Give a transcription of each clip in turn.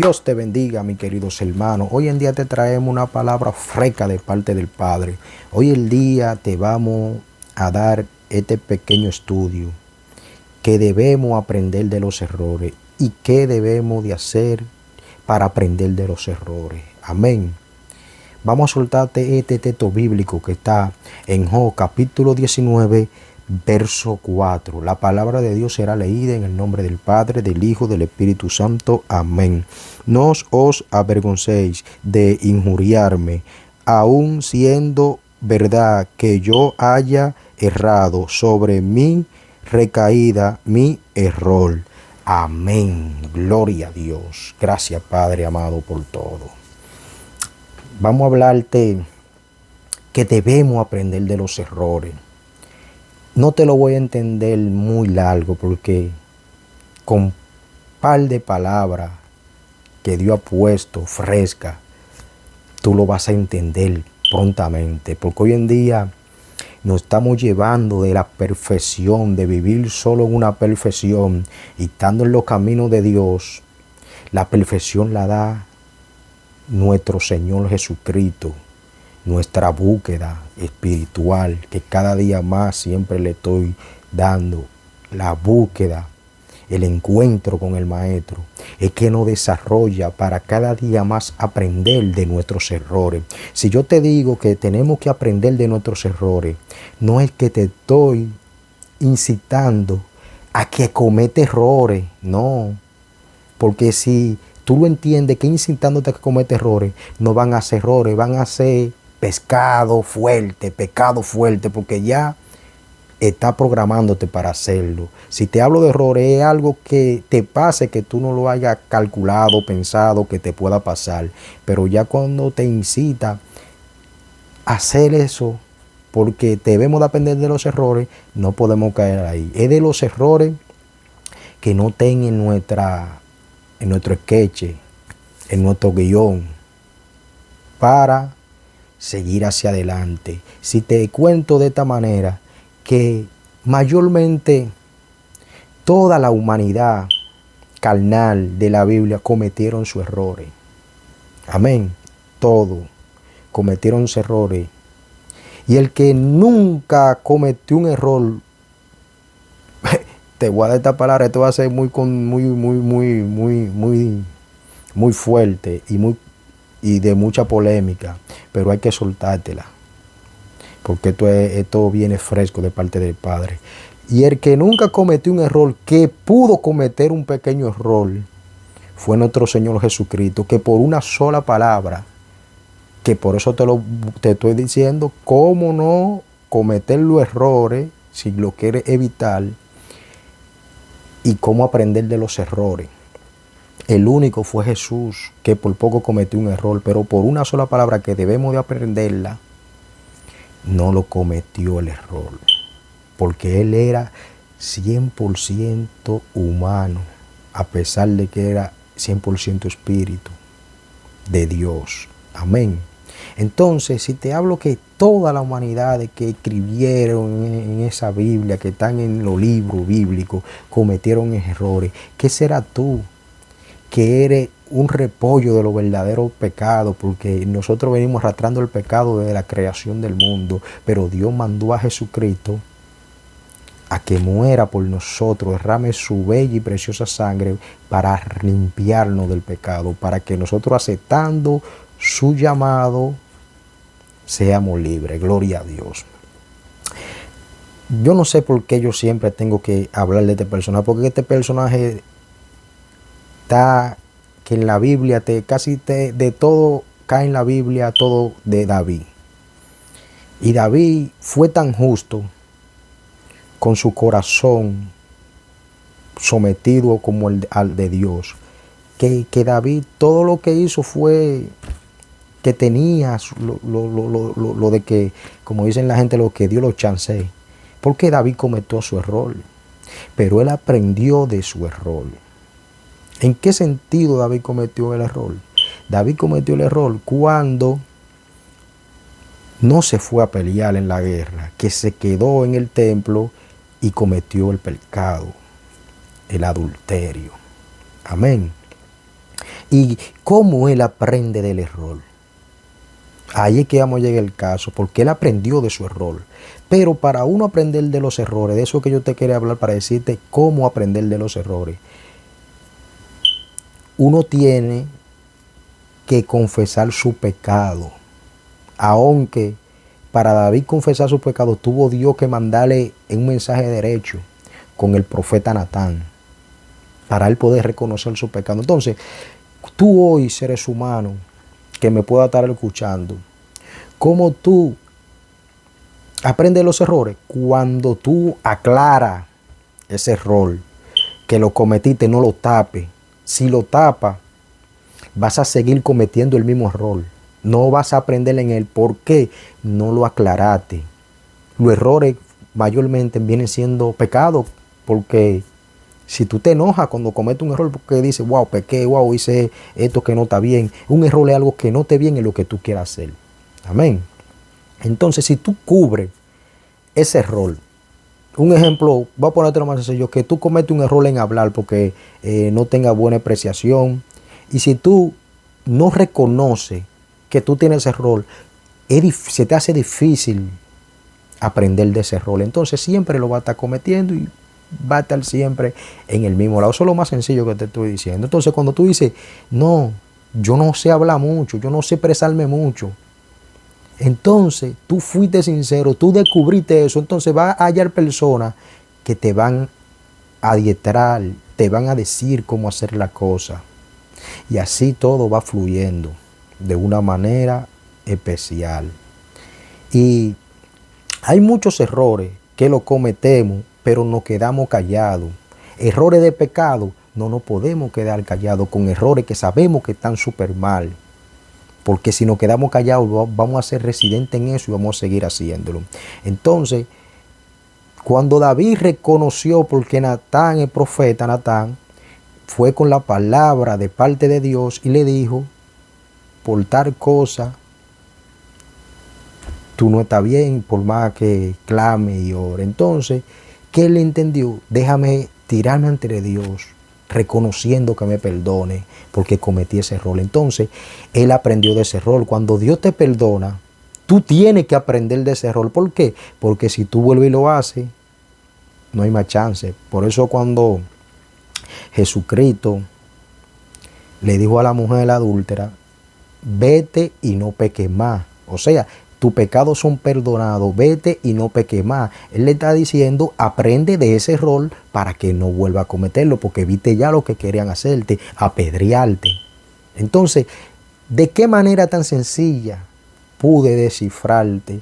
Dios te bendiga, mis queridos hermanos. Hoy en día te traemos una palabra fresca de parte del Padre. Hoy en día te vamos a dar este pequeño estudio que debemos aprender de los errores y qué debemos de hacer para aprender de los errores. Amén. Vamos a soltarte este texto bíblico que está en Job capítulo 19, verso 4. La palabra de Dios será leída en el nombre del Padre, del Hijo, del Espíritu Santo. Amén. No os avergoncéis de injuriarme, aun siendo verdad que yo haya errado, sobre mí recaída mi error. Amén. Gloria a Dios. Gracias, Padre amado, por todo. Vamos a hablarte que debemos aprender de los errores. No te lo voy a entender muy largo porque con un par de palabras que Dios ha puesto fresca, tú lo vas a entender prontamente. Porque hoy en día nos estamos llevando de la perfección, de vivir solo en una perfección y estando en los caminos de Dios. La perfección la da nuestro Señor Jesucristo, nuestra búsqueda espiritual, que cada día más siempre le estoy dando la búsqueda, el encuentro con el Maestro, es que nos desarrolla para cada día más aprender de nuestros errores. Si yo te digo que tenemos que aprender de nuestros errores, no es que te estoy incitando a que cometa errores, no, porque si tú lo entiendes, que incitándote a que cometa errores, no van a ser errores, van a ser pecado fuerte, porque ya está programándote para hacerlo. Si te hablo de errores, es algo que te pase, que tú no lo hayas calculado, pensado, que te pueda pasar. Pero ya cuando te incita a hacer eso, porque debemos de aprender de los errores, no podemos caer ahí. Es de los errores que no estén en nuestro sketch, en nuestro guión, para seguir hacia adelante. Si te cuento de esta manera, que mayormente toda la humanidad carnal de la Biblia cometieron sus errores. Amén. Todos cometieron sus errores. Y el que nunca cometió un error, te voy a dar esta palabra, esto va a ser muy fuerte y de mucha polémica, pero hay que soltártela, porque esto viene fresco de parte del Padre. Y el que nunca cometió un error, que pudo cometer un pequeño error, fue nuestro Señor Jesucristo, que por una sola palabra, que por eso te estoy diciendo cómo no cometer los errores si lo quieres evitar, y cómo aprender de los errores. El único fue Jesús, que por poco cometió un error, pero por una sola palabra que debemos de aprenderla, no lo cometió el error, porque Él era 100% humano, a pesar de que era 100% espíritu de Dios. Amén. Entonces, si te hablo que toda la humanidad que escribieron en esa Biblia, que están en los libros bíblicos, cometieron errores, ¿qué será tú, que eres un repollo de los verdaderos pecados? Porque nosotros venimos arrastrando el pecado desde la creación del mundo, pero Dios mandó a Jesucristo a que muera por nosotros, derrame su bella y preciosa sangre para limpiarnos del pecado, para que nosotros, aceptando su llamado, seamos libres. Gloria a Dios. Yo no sé por qué yo siempre tengo que hablar de este personaje, porque este personaje está, que en la Biblia de todo cae en la Biblia, todo de David. Y David fue tan justo, con su corazón sometido como al de Dios, que David todo lo que hizo fue que tenía lo de que, como dicen la gente, lo que Dios lo chancé. Porque David cometió su error, pero él aprendió de su error. ¿En qué sentido David cometió el error? David cometió el error cuando no se fue a pelear en la guerra, que se quedó en el templo y cometió el pecado, el adulterio. Amén. ¿Y cómo él aprende del error? Ahí es que vamos a llegar el caso, porque él aprendió de su error. Pero para uno aprender de los errores, de eso que yo te quería hablar para decirte cómo aprender de los errores, uno tiene que confesar su pecado. Aunque para David confesar su pecado tuvo Dios que mandarle un mensaje derecho con el profeta Natán para él poder reconocer su pecado. Entonces, tú hoy, seres humanos, que me pueda estar escuchando, ¿cómo tú aprendes los errores? Cuando tú aclaras ese error, que lo cometiste, no lo tapes. Si lo tapas, vas a seguir cometiendo el mismo error. No vas a aprender en él. ¿Por qué? No lo aclaraste. Los errores mayormente vienen siendo pecados, porque si tú te enojas cuando cometes un error porque dices, wow, pequé, wow, hice esto que no está bien. Un error es algo que no esté bien en lo que tú quieras hacer. Amén. Entonces, si tú cubres ese error, un ejemplo, voy a ponerte lo más sencillo, que tú cometes un error en hablar porque no tengas buena apreciación. Y si tú no reconoces que tú tienes error, se te hace difícil aprender de ese error. Entonces siempre lo va a estar cometiendo y va a estar siempre en el mismo lado. Eso es lo más sencillo que te estoy diciendo. Entonces cuando tú dices, no, yo no sé hablar mucho, yo no sé expresarme mucho, entonces tú fuiste sincero, tú descubriste eso, entonces va a hallar personas que te van a adiestrar, te van a decir cómo hacer la cosa. Y así todo va fluyendo de una manera especial. Y hay muchos errores que lo cometemos, pero nos quedamos callados. Errores de pecado, no nos podemos quedar callados con errores que sabemos que están súper mal. Porque si nos quedamos callados, vamos a ser residentes en eso y vamos a seguir haciéndolo. Entonces, cuando David reconoció, porque Natán, el profeta Natán, fue con la palabra de parte de Dios y le dijo, por tal cosa, tú no estás bien, por más que clame y ore. Entonces, ¿qué él entendió? Déjame tirarme ante Dios, reconociendo que me perdone, porque cometí ese error. Entonces, él aprendió de ese error. Cuando Dios te perdona, tú tienes que aprender de ese error. ¿Por qué? Porque si tú vuelves y lo haces, no hay más chance. Por eso cuando Jesucristo le dijo a la mujer adúltera, vete y no peques más. O sea, tus pecados son perdonados, vete y no peques más. Él le está diciendo, aprende de ese error para que no vuelva a cometerlo, porque viste ya lo que querían hacerte, apedrearte. Entonces, ¿de qué manera tan sencilla pude descifrarte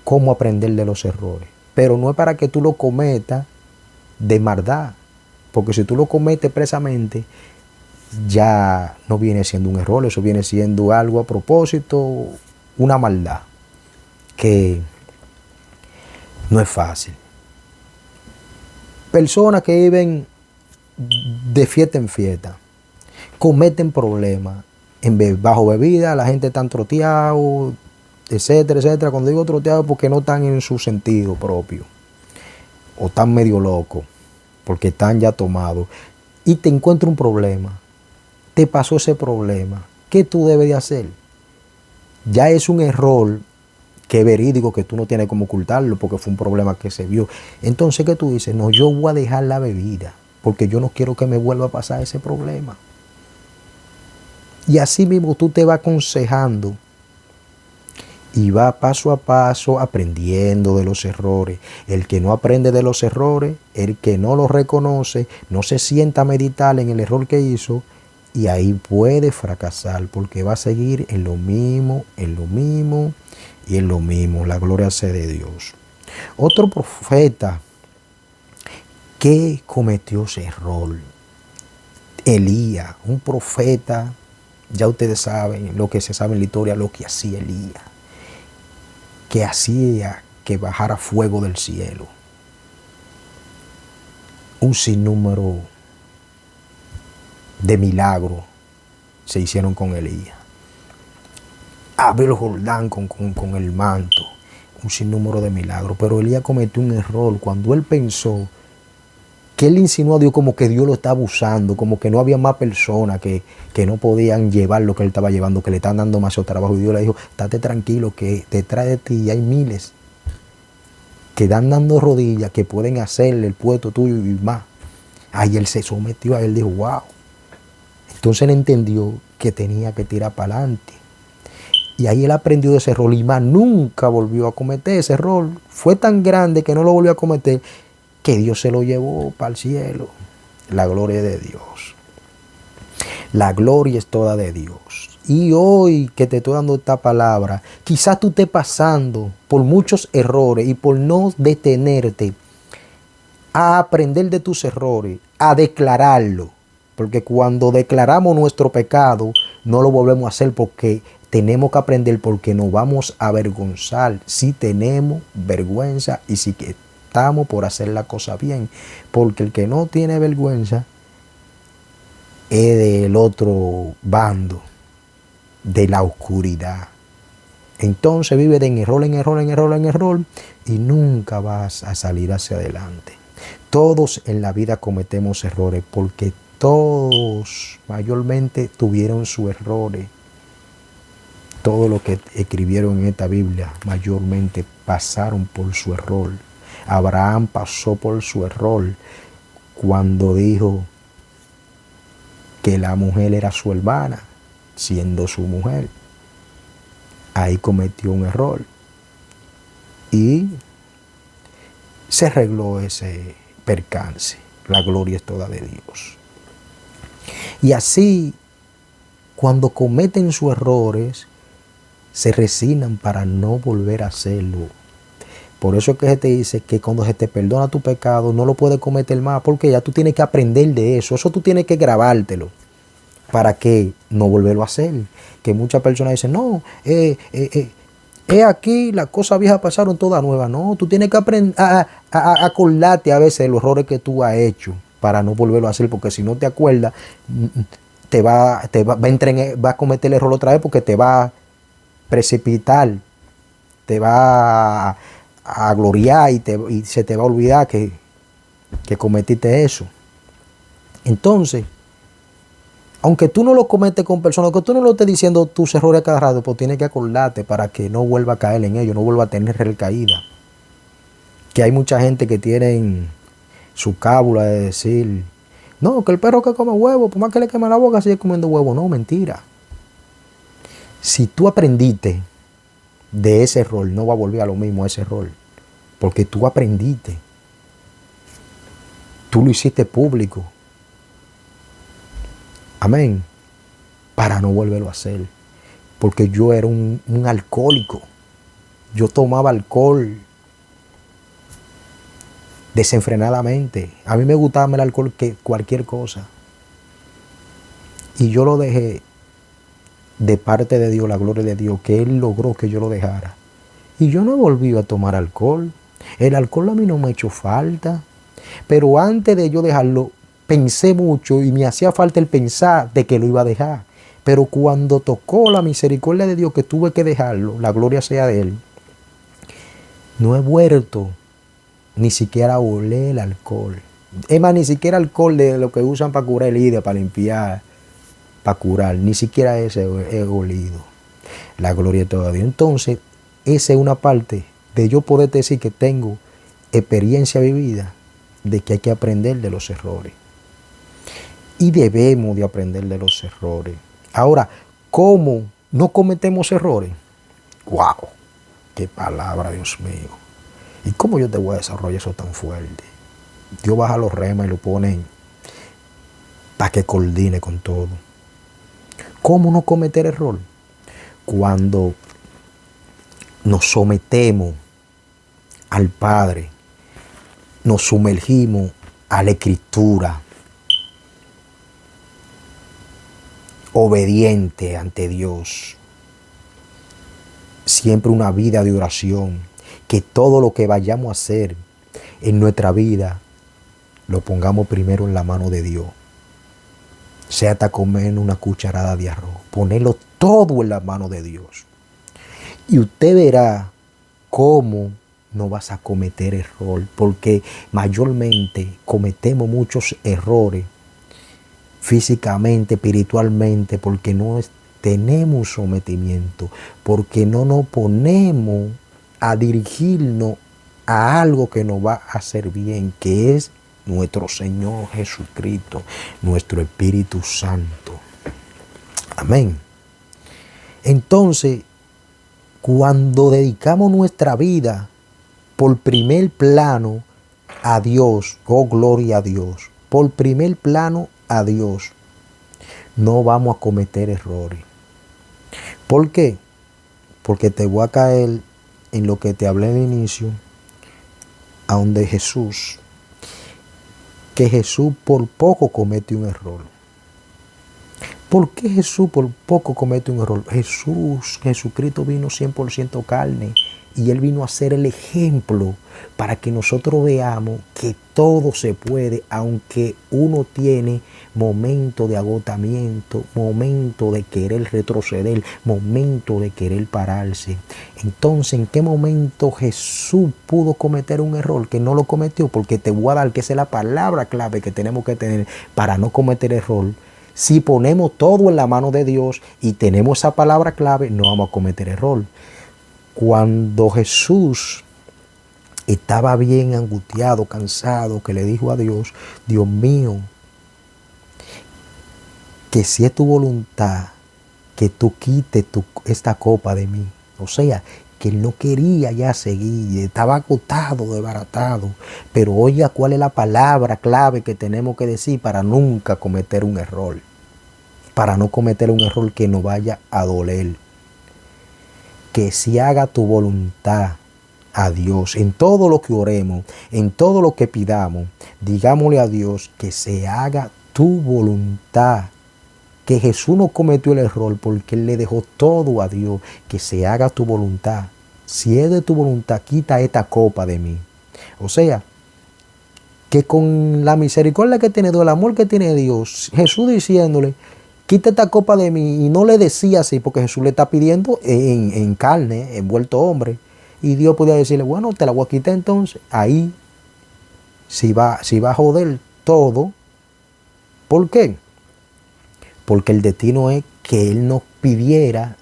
cómo aprender de los errores? Pero no es para que tú lo cometas de maldad, porque si tú lo cometes expresamente, ya no viene siendo un error, eso viene siendo algo a propósito, una maldad, que no es fácil. Personas que viven de fiesta en fiesta, cometen problemas, bajo bebida, la gente está troteado, etcétera, etcétera. Cuando digo troteado, porque no están en su sentido propio, o están medio locos, porque están ya tomados, y te encuentra un problema, te pasó ese problema, ¿qué tú debes de hacer? Ya es un error que es verídico, que tú no tienes como ocultarlo, porque fue un problema que se vio. Entonces, ¿qué tú dices? No, yo voy a dejar la bebida, porque yo no quiero que me vuelva a pasar ese problema. Y así mismo tú te vas aconsejando y va paso a paso aprendiendo de los errores. El que no aprende de los errores, el que no los reconoce, no se sienta a meditar en el error que hizo, y ahí puede fracasar, porque va a seguir en lo mismo, en lo mismo y en lo mismo. La gloria sea de Dios. Otro profeta que cometió ese error, Elías, un profeta, ya ustedes saben lo que se sabe en la historia, lo que hacía Elías, que hacía que bajara fuego del cielo. Un sinnúmero de milagros se hicieron con Elías. Abrió el Jordán con el manto. Un sinnúmero de milagros. Pero Elías cometió un error cuando él pensó que él insinuó a Dios como que Dios lo está abusando, como que no había más personas que no podían llevar lo que él estaba llevando, que le están dando más trabajo. Y Dios le dijo, estate tranquilo, que detrás de ti hay miles que están dando rodillas, que pueden hacerle el puesto tuyo y más. Ahí él se sometió, a él dijo, wow. Entonces él entendió que tenía que tirar para adelante. Y ahí él aprendió de ese rol y más nunca volvió a cometer ese rol. Fue tan grande que no lo volvió a cometer, que Dios se lo llevó para el cielo. La gloria de Dios. La gloria es toda de Dios. Y hoy que te estoy dando esta palabra, quizás tú estés pasando por muchos errores y por no detenerte a aprender de tus errores, a declararlo. Porque cuando declaramos nuestro pecado, no lo volvemos a hacer porque tenemos que aprender, porque nos vamos a avergonzar si tenemos vergüenza y si estamos por hacer la cosa bien. Porque el que no tiene vergüenza es del otro bando, de la oscuridad. Entonces vive de error en error, en error, en error, y nunca vas a salir hacia adelante. Todos en la vida cometemos errores, porque todos mayormente tuvieron sus errores. Todo lo que escribieron en esta Biblia mayormente pasaron por su error. Abraham pasó por su error cuando dijo que la mujer era su hermana, siendo su mujer. Ahí cometió un error y se arregló ese percance. La gloria es toda de Dios. Y así, cuando cometen sus errores, se resignan para no volver a hacerlo. Por eso es que se te dice que cuando se te perdona tu pecado, no lo puedes cometer más, porque ya tú tienes que aprender de eso. Eso tú tienes que grabártelo para que no volverlo a hacer. Que muchas personas dicen, no, aquí las cosas viejas pasaron todas nuevas. No, tú tienes que aprender a acordarte a veces de los errores que tú has hecho para no volverlo a hacer, porque si no te acuerdas, va a cometer el error otra vez, porque te va a precipitar, te va a gloriar y se te va a olvidar que cometiste eso. Entonces, aunque tú no lo cometes con personas, aunque tú no lo estés diciendo tus errores cada rato, pues tienes que acordarte para que no vuelva a caer en ello, no vuelva a tener recaída. Que hay mucha gente que tienen su cábula de decir, no, que el perro que come huevo, por más que le queme la boca, sigue comiendo huevo. No, mentira. Si tú aprendiste de ese error, no va a volver a lo mismo ese error, porque tú aprendiste. Tú lo hiciste público. Amén. Para no volverlo a hacer. Porque yo era un alcohólico. Yo tomaba alcohol desenfrenadamente. A mí me gustaba el alcohol que cualquier cosa. Y yo lo dejé de parte de Dios, la gloria de Dios, que Él logró que yo lo dejara. Y yo no he volvido a tomar alcohol. El alcohol a mí no me ha hecho falta. Pero antes de yo dejarlo, pensé mucho y me hacía falta el pensar de que lo iba a dejar. Pero cuando tocó la misericordia de Dios que tuve que dejarlo, la gloria sea de Él, no he vuelto ni siquiera a oler el alcohol. Es más, ni siquiera alcohol de lo que usan para curar heridas, para limpiar, para curar. Ni siquiera ese he olido. La gloria de todo Dios. Entonces, esa es una parte de yo poder decir que tengo experiencia vivida de que hay que aprender de los errores. Y debemos de aprender de los errores. Ahora, ¿cómo no cometemos errores? ¡Wow! ¡Qué palabra, Dios mío! ¿Y cómo yo te voy a desarrollar eso tan fuerte? Dios baja los remas y lo pone para que coordine con todo. ¿Cómo no cometer error? Cuando nos sometemos al Padre, nos sumergimos a la Escritura, obediente ante Dios, siempre una vida de oración, que todo lo que vayamos a hacer en nuestra vida lo pongamos primero en la mano de Dios. Sea hasta comer una cucharada de arroz, ponerlo todo en la mano de Dios. Y usted verá cómo no vas a cometer error, porque mayormente cometemos muchos errores físicamente, espiritualmente, porque no tenemos sometimiento, porque no nos ponemos a dirigirnos a algo que nos va a hacer bien, que es nuestro Señor Jesucristo, nuestro Espíritu Santo. Amén. Entonces, cuando dedicamos nuestra vida por primer plano a Dios, oh gloria a Dios, por primer plano a Dios, no vamos a cometer errores. ¿Por qué? Porque te voy a caer en lo que te hablé al inicio, a donde Jesús, que Jesús por poco comete un error. ¿Por qué Jesús por poco comete un error? Jesucristo vino 100% carne y Él vino a ser el ejemplo para que nosotros veamos que todo se puede, aunque uno tiene momento de agotamiento, momento de querer retroceder, momento de querer pararse. Entonces, ¿en qué momento Jesús pudo cometer un error que no lo cometió? Porque te voy a dar que esa es la palabra clave que tenemos que tener para no cometer error. Si ponemos todo en la mano de Dios y tenemos esa palabra clave, no vamos a cometer error. Cuando Jesús estaba bien angustiado, cansado, que le dijo a Dios, Dios mío, que si es tu voluntad, que tú quites esta copa de mí. O sea, que él no quería ya seguir, estaba agotado, desbaratado. Pero oiga, ¿cuál es la palabra clave que tenemos que decir para nunca cometer un error? Para no cometer un error que nos vaya a doler. Que se haga tu voluntad a Dios. En todo lo que oremos, en todo lo que pidamos, digámosle a Dios que se haga tu voluntad. Que Jesús no cometió el error porque Él le dejó todo a Dios. Que se haga tu voluntad. Si es de tu voluntad, quita esta copa de mí. O sea, que con la misericordia que tiene Dios, el amor que tiene Dios, Jesús diciéndole, quita esta copa de mí, y no le decía así, porque Jesús le está pidiendo en carne, envuelto hombre. Y Dios podía decirle, bueno, te la voy a quitar entonces. Ahí, si va a joder todo. ¿Por qué? Porque el destino es que Él nos pidiera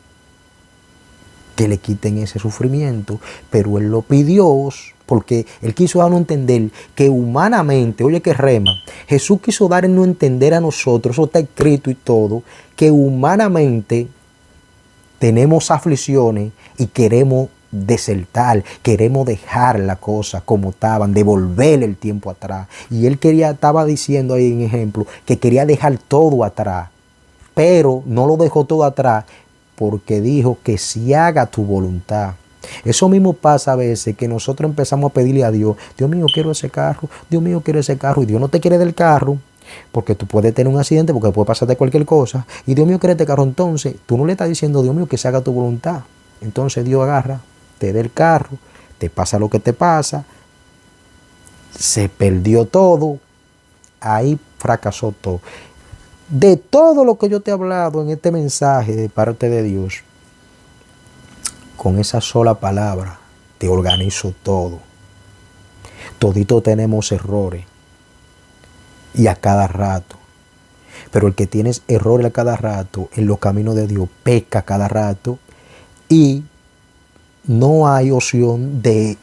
que le quiten ese sufrimiento, pero Él lo pidió porque Él quiso darnos a entender que humanamente, oye que rema, Jesús quiso darnos a entender a nosotros, eso está escrito y todo, que humanamente tenemos aflicciones y queremos desertar, queremos dejar la cosa como estaban, devolverle el tiempo atrás. Y Él estaba diciendo ahí en ejemplo, que quería dejar todo atrás. Pero no lo dejó todo atrás porque dijo que si haga tu voluntad. Eso mismo pasa a veces que nosotros empezamos a pedirle a Dios, Dios mío, quiero ese carro, Dios mío, quiero ese carro. Y Dios no te quiere del carro porque tú puedes tener un accidente, porque puede pasarte cualquier cosa. Y Dios mío quiere este carro. Entonces tú no le estás diciendo, Dios mío, que se haga tu voluntad. Entonces Dios agarra, te da el carro, te pasa lo que te pasa, se perdió todo, ahí fracasó todo. De todo lo que yo te he hablado en este mensaje de parte de Dios, con esa sola palabra te organizo todo. Todito tenemos errores y a cada rato. Pero el que tiene errores a cada rato en los caminos de Dios peca a cada rato y no hay opción de,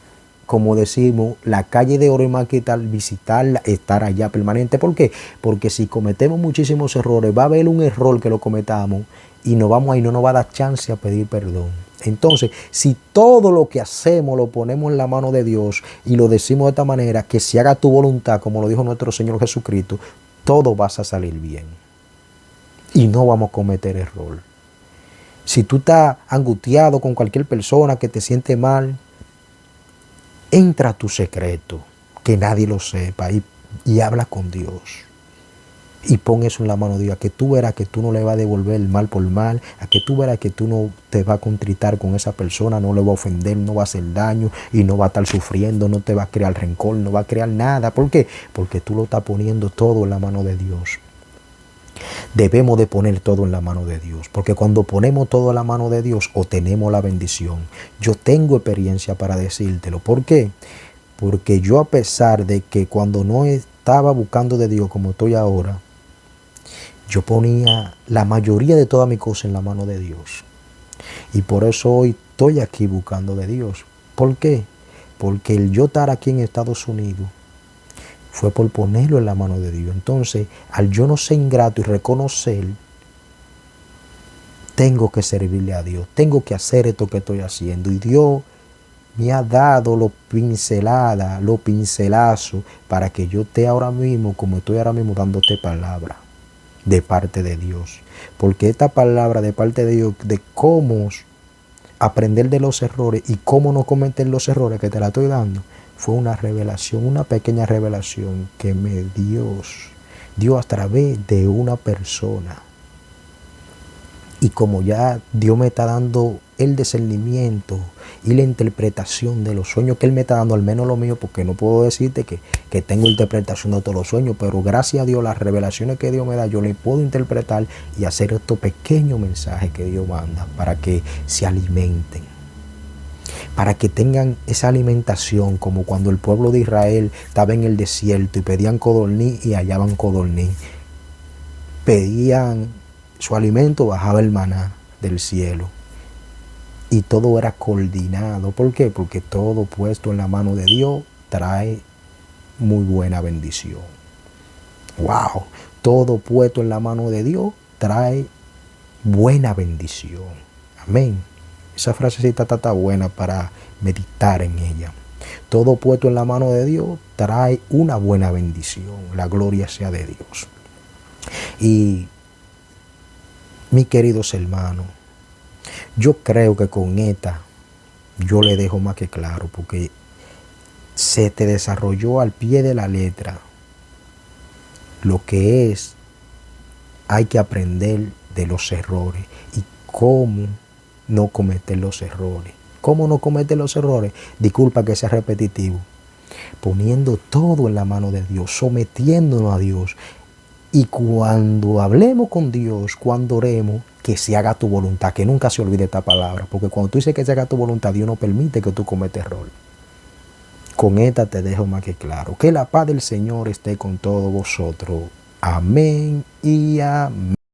como decimos, la calle de oro y más que tal, visitarla, estar allá permanente. ¿Por qué? Porque si cometemos muchísimos errores, va a haber un error que lo cometamos y nos vamos ahí, no nos va a dar chance a pedir perdón. Entonces, si todo lo que hacemos lo ponemos en la mano de Dios y lo decimos de esta manera, que se haga tu voluntad, como lo dijo nuestro Señor Jesucristo, todo va a salir bien. Y no vamos a cometer error. Si tú estás angustiado con cualquier persona que te siente mal, entra a tu secreto, que nadie lo sepa, y habla con Dios. Y pon eso en la mano de Dios, a que tú verás que tú no le vas a devolver el mal por mal, a que tú verás que tú no te vas a contritar con esa persona, no le va a ofender, no va a hacer daño y no va a estar sufriendo, no te va a crear rencor, no va a crear nada. ¿Por qué? Porque tú lo estás poniendo todo en la mano de Dios. Debemos de poner todo en la mano de Dios, porque cuando ponemos todo en la mano de Dios, obtenemos la bendición. Yo tengo experiencia para decírtelo. ¿Por qué? Porque yo, a pesar de que cuando no estaba buscando de Dios como estoy ahora, yo ponía la mayoría de todas mis cosas en la mano de Dios. Y por eso hoy estoy aquí buscando de Dios. ¿Por qué? Porque el yo estar aquí en Estados Unidos fue por ponerlo en la mano de Dios. Entonces, al yo no ser ingrato y reconocer, tengo que servirle a Dios. Tengo que hacer esto que estoy haciendo. Y Dios me ha dado los pincelazos para que yo esté ahora mismo, como estoy ahora mismo, dándote palabra de parte de Dios. Porque esta palabra de parte de Dios, de cómo aprender de los errores y cómo no cometer los errores que te la estoy dando, fue una revelación, una pequeña revelación que me dio a través de una persona. Y como ya Dios me está dando el discernimiento y la interpretación de los sueños que Él me está dando, al menos lo mío, porque no puedo decirte que tengo interpretación de todos los sueños, pero gracias a Dios, las revelaciones que Dios me da, yo le puedo interpretar y hacer estos pequeños mensajes que Dios manda para que se alimenten, para que tengan esa alimentación, como cuando el pueblo de Israel estaba en el desierto y pedían codorniz y hallaban codorniz. Pedían su alimento, bajaba el maná del cielo. Y todo era coordinado. ¿Por qué? Porque todo puesto en la mano de Dios trae muy buena bendición. ¡Wow! Todo puesto en la mano de Dios trae buena bendición. Amén. Esa frasecita está buena para meditar en ella. Todo puesto en la mano de Dios trae una buena bendición. La gloria sea de Dios. Y mis queridos hermanos, yo creo que con esta yo le dejo más que claro, porque se te desarrolló al pie de la letra lo que es, hay que aprender de los errores y cómo no cometer los errores. ¿Cómo no cometer los errores? Disculpa que sea repetitivo. Poniendo todo en la mano de Dios, sometiéndonos a Dios. Y cuando hablemos con Dios, cuando oremos, que se haga tu voluntad, que nunca se olvide esta palabra. Porque cuando tú dices que se haga tu voluntad, Dios no permite que tú cometas error. Con esta te dejo más que claro. Que la paz del Señor esté con todos vosotros. Amén y amén.